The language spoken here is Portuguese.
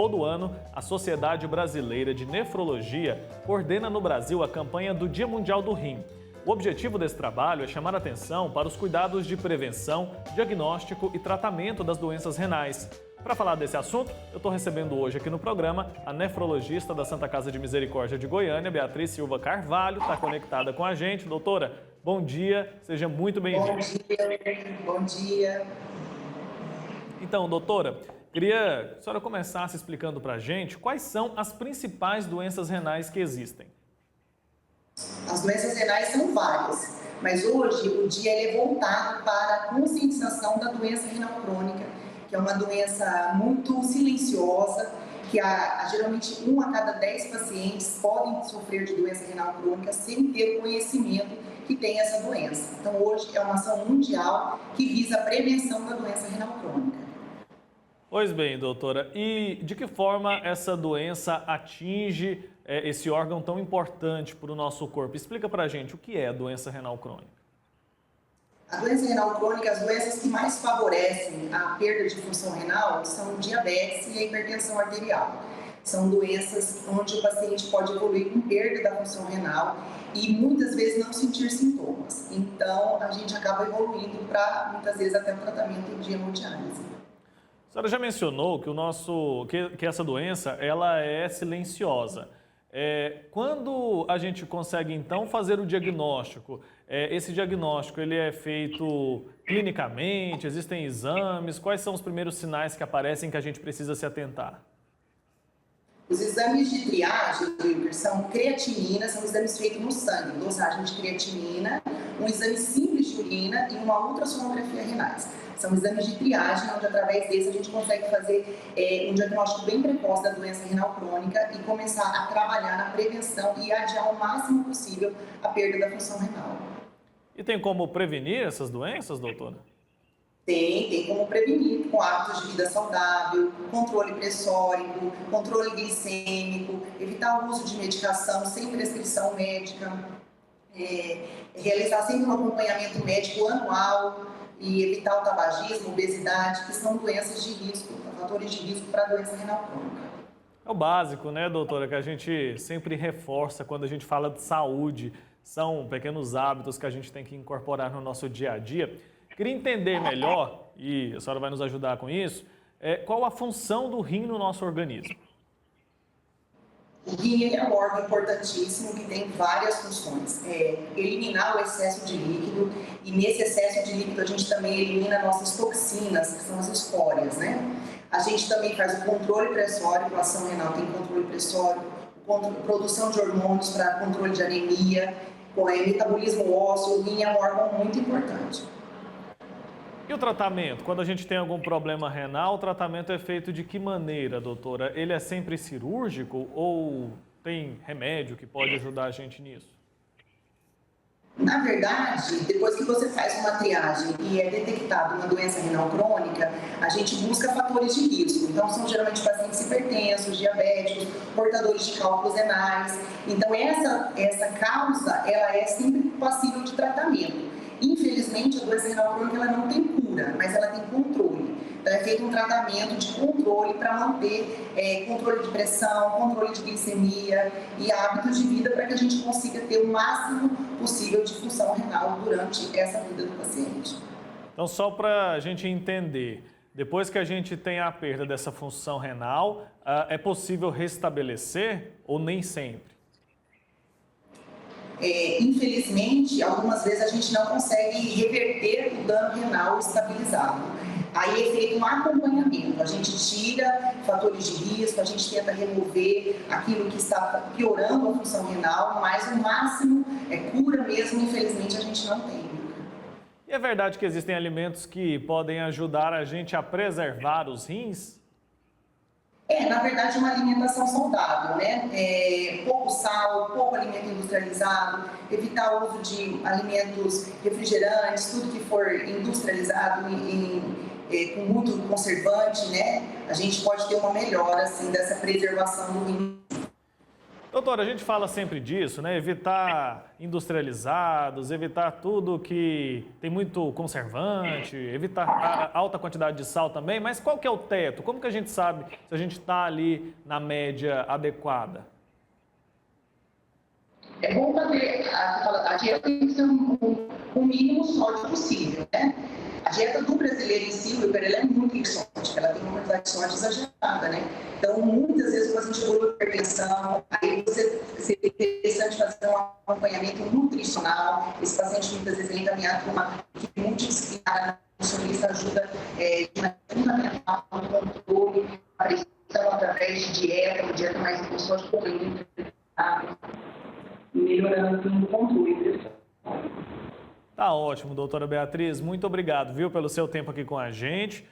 todo ano, a Sociedade Brasileira de Nefrologia coordena no Brasil a campanha do Dia Mundial do Rim. O objetivo desse trabalho é chamar atenção para os cuidados de prevenção, diagnóstico e tratamento das doenças renais. Para falar desse assunto, eu estou recebendo hoje aqui no programa a nefrologista da Santa Casa de Misericórdia de Goiânia, Beatriz Silva Carvalho, está conectada com a gente. Doutora, bom dia, seja muito bem-vinda. Bom dia. Então, doutora, queria que a senhora começasse explicando para a gente quais são as principais doenças renais que existem. As doenças renais são várias, mas hoje o dia é voltado para a conscientização da doença renal crônica, que é uma doença muito silenciosa, que geralmente 1 a cada 10 pacientes podem sofrer de doença renal crônica sem ter o conhecimento que tem essa doença. Então hoje é uma ação mundial que visa a prevenção da doença renal crônica. Pois bem, doutora, e de que forma essa doença atinge esse órgão tão importante para o nosso corpo? Explica para a gente o que é a doença renal crônica. A doença renal crônica, as doenças que mais favorecem a perda de função renal são o diabetes e a hipertensão arterial. São doenças onde o paciente pode evoluir com perda da função renal e muitas vezes não sentir sintomas. Então, a gente acaba evoluindo para, muitas vezes, até o tratamento de hemodiálise. A senhora já mencionou que essa doença ela é silenciosa. Quando a gente consegue, então, fazer o diagnóstico, esse diagnóstico ele é feito clinicamente, existem exames, quais são os primeiros sinais que aparecem que a gente precisa se atentar? Os exames de triagem, são creatinina, são exames feitos no sangue, dosagem de creatinina, um exame simples de urina e uma ultrassonografia renais. São exames de triagem, onde através desse a gente consegue fazer um diagnóstico bem precoce da doença renal crônica e começar a trabalhar na prevenção e adiar o máximo possível a perda da função renal. E tem como prevenir essas doenças, doutora? Tem como prevenir com hábitos de vida saudável, controle pressórico, controle glicêmico, evitar o uso de medicação sem prescrição médica, realizar sempre um acompanhamento médico anual e evitar o tabagismo, obesidade, que são doenças de risco, fatores de risco para a doença renal crônica. É o básico, né, doutora, que a gente sempre reforça quando a gente fala de saúde. São pequenos hábitos que a gente tem que incorporar no nosso dia a dia. Queria entender melhor, e a senhora vai nos ajudar com isso, qual a função do rim no nosso organismo? O rim é um órgão importantíssimo que tem várias funções. Eliminar o excesso de líquido, e nesse excesso de líquido a gente também elimina nossas toxinas, que são as escórias, né? A gente também faz o controle pressórico, a ação renal tem controle pressórico, produção de hormônios para controle de anemia, metabolismo ósseo. O rim é um órgão muito importante. E o tratamento? Quando a gente tem algum problema renal, o tratamento é feito de que maneira, doutora? Ele é sempre cirúrgico ou tem remédio que pode ajudar a gente nisso? Na verdade, depois que você faz uma triagem e é detectada uma doença renal crônica, a gente busca fatores de risco. Então, são geralmente pacientes hipertensos, diabéticos, portadores de cálculos renais. Então, essa causa, ela é sempre passível de tratamento. Infelizmente, a doença renal crônica ela não tem cura, mas ela tem controle. Então, é feito um tratamento de controle para manter controle de pressão, controle de glicemia e hábitos de vida para que a gente consiga ter o máximo possível de função renal durante essa vida do paciente. Então, só para a gente entender, depois que a gente tem a perda dessa função renal, é possível restabelecer ou nem sempre? Infelizmente, algumas vezes a gente não consegue reverter o dano renal estabilizado. Aí é feito um acompanhamento, a gente tira fatores de risco, a gente tenta remover aquilo que está piorando a função renal, mas o máximo é cura mesmo, infelizmente a gente não tem. E é verdade que existem alimentos que podem ajudar a gente a preservar os rins? Na verdade, uma alimentação saudável, né? Pouco sal, pouco alimento industrializado, evitar o uso de alimentos refrigerantes, tudo que for industrializado com muito conservante, né? A gente pode ter uma melhora, assim, dessa preservação do rim. Doutora, a gente fala sempre disso, né? Evitar industrializados, evitar tudo que tem muito conservante, evitar a alta quantidade de sal também, mas qual que é o teto? Como que a gente sabe se a gente está ali na média adequada? É bom fazer, a dieta tem que ser o mínimo sólido possível, né? A dieta do brasileiro em si, ela é muito exótica, ela tem uma quantidade de sódio exagerada, né? Então, muitas vezes o paciente evolui hipertensão, aí seria interessante fazer um acompanhamento nutricional. Esse paciente muitas vezes é encaminhado para uma equipe multidisciplinar, a nutricionista ajuda de maneira fundamental no controle da pressão através de dieta, uma dieta mais com sódio corrente, melhorando o controle da pressão. Tá ótimo, doutora Beatriz. Muito obrigado, viu, pelo seu tempo aqui com a gente.